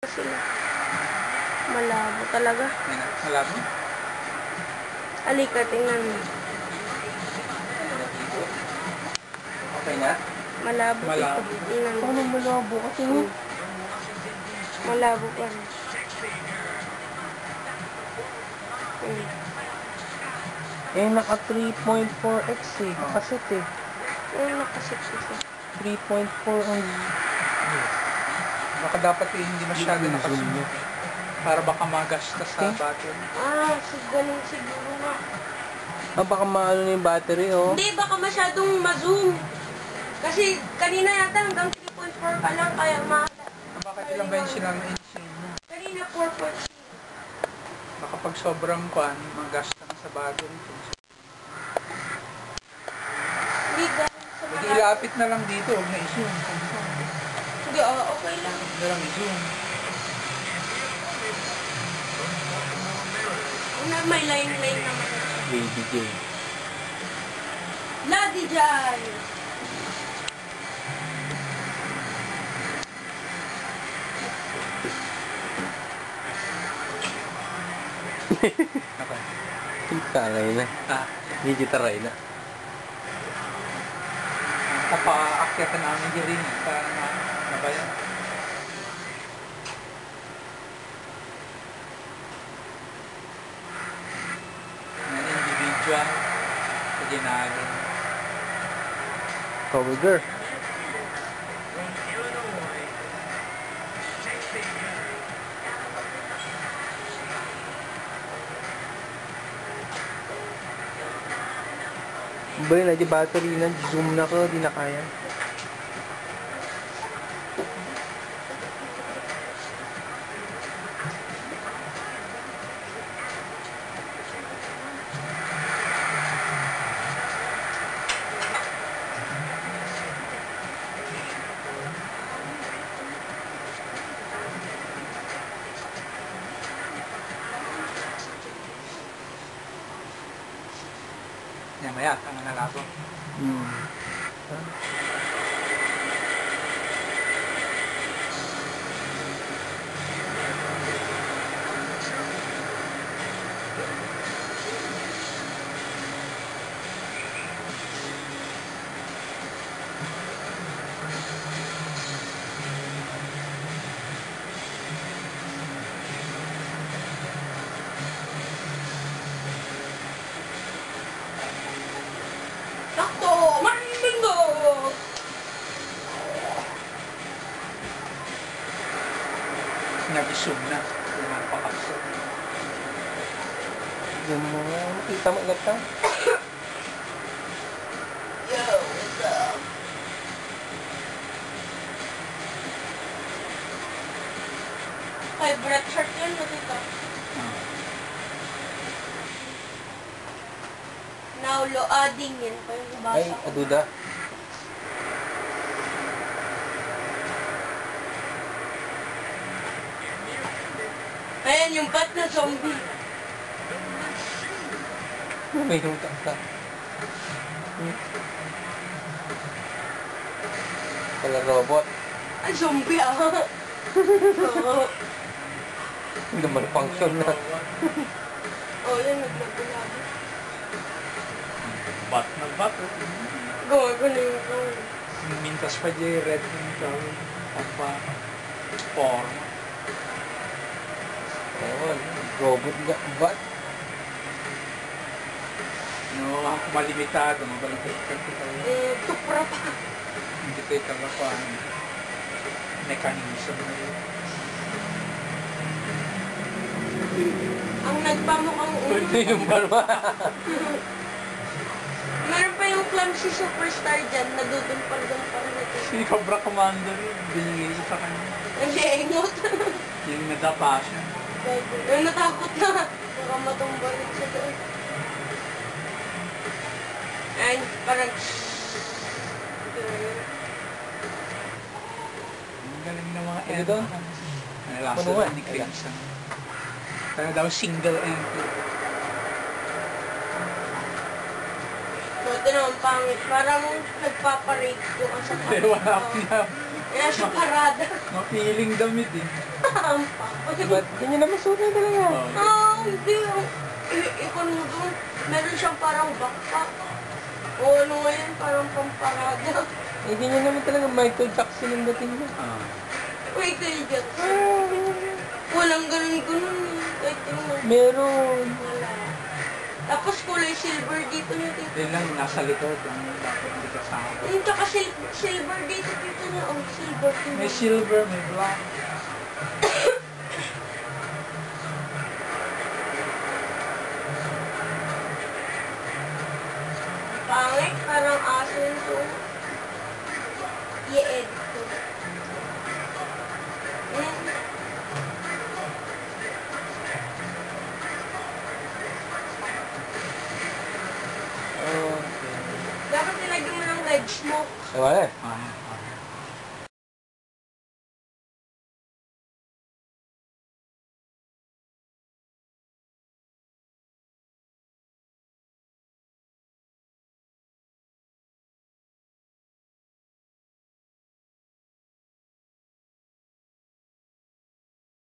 Sila. Malabo talaga. Malabo? Halika, tingnan mo. Okay na? Malabo. Malabo. Tingnan mo. Ano malabo? Kasi malabo pa rin. eh, naka 3.4x eh. Nakasit eh. Nakasit siya. 3.4 ang... Baka dapat eh, hindi masyado nakazoom. Para baka magasta sa battery. Ganun siguro nga. Baka maano na yung battery oh. Hindi, baka masyadong ma-zoom. Kasi kanina yata hanggang 3.4 ka lang, kaya Bakit ilang ba yung sinang-inch mo? kanina 4.6. Baka pag sobrang kwan, magasta na sa battery. Hindi ganun sa Hindi ilapit na lang dito, huwag na i-zoom. Hindi, okay lang. Huwag na lang i-zoom. May line-line naman. Baby J. Lagi dyan! Okay. Taray na. Hindi taray na. Kapaakyatan namin dyan rin. Ano ba yan? Yan, individual. Sa ginagin. Cover. Ba yun, di battery na, zoom na ko, di na kaya. Yan, maya, ang nalabo. Sakto! Bingo! Nag-zoom na. Napaka-zoom. Zoom mo nga, makita mo agad ka. Yo, what's up? Ay, breath shirt yun, nakita. Now, loading yun pa yung basa Ay, ko. aduda. Ayan, yung bat na zombie. May hutang ka. Wala robot. Ay, zombie ah. Oo. Hindi naman function na. Oh, yan, naglabi-labi. Bat na bat. Gawa ko na yung phone. Mintas pa dyan, red yung tawag. Form. Ewan, robot nga. Bat? No, ako malimitado. Mabalagay ka Tupra pa. Hindi tayo kagapan. Mechanism na yun. Ang nagpamukhang Pwede yung barba. Meron pa yung clumsy superstar dyan, nadudumpan-dumpan nito. Si Cobra Commander yun. Binigay ko sa kanya. Hindi, ingot. Yung nadapa siya. Yung natakot na. Baka matumba rin siya doon. And parang... Ang galing ng mga Ano doon? Nalasa Ano doon nga? ni Crimson. Kaya daw single entry. Buti naman pangit. Parang nagpaparade ko ka sa Pero wala akong Kaya siya parada. Mapiling damit eh. Ba't ganyan naman suot na talaga? Ah, hindi. Ikon mo doon. Meron siyang parang backpack. O ano ngayon, parang pamparada. Eh, ganyan naman talaga Michael Jackson ang dating niya. Wait, kaya walang ganun-ganun eh. Kahit yung Meron. wala. Tapos kulay silver dito niya dito. Yun lang, nasa likod. Ang dapat hindi kasama. Yung tsaka silver dito dito niya. Oh, silver dito. May silver, may black. Pangit, parang aso ito. I-edit ko. Oh. Dapat nilagyan mo ng red smoke. Eh, wala eh. Ah,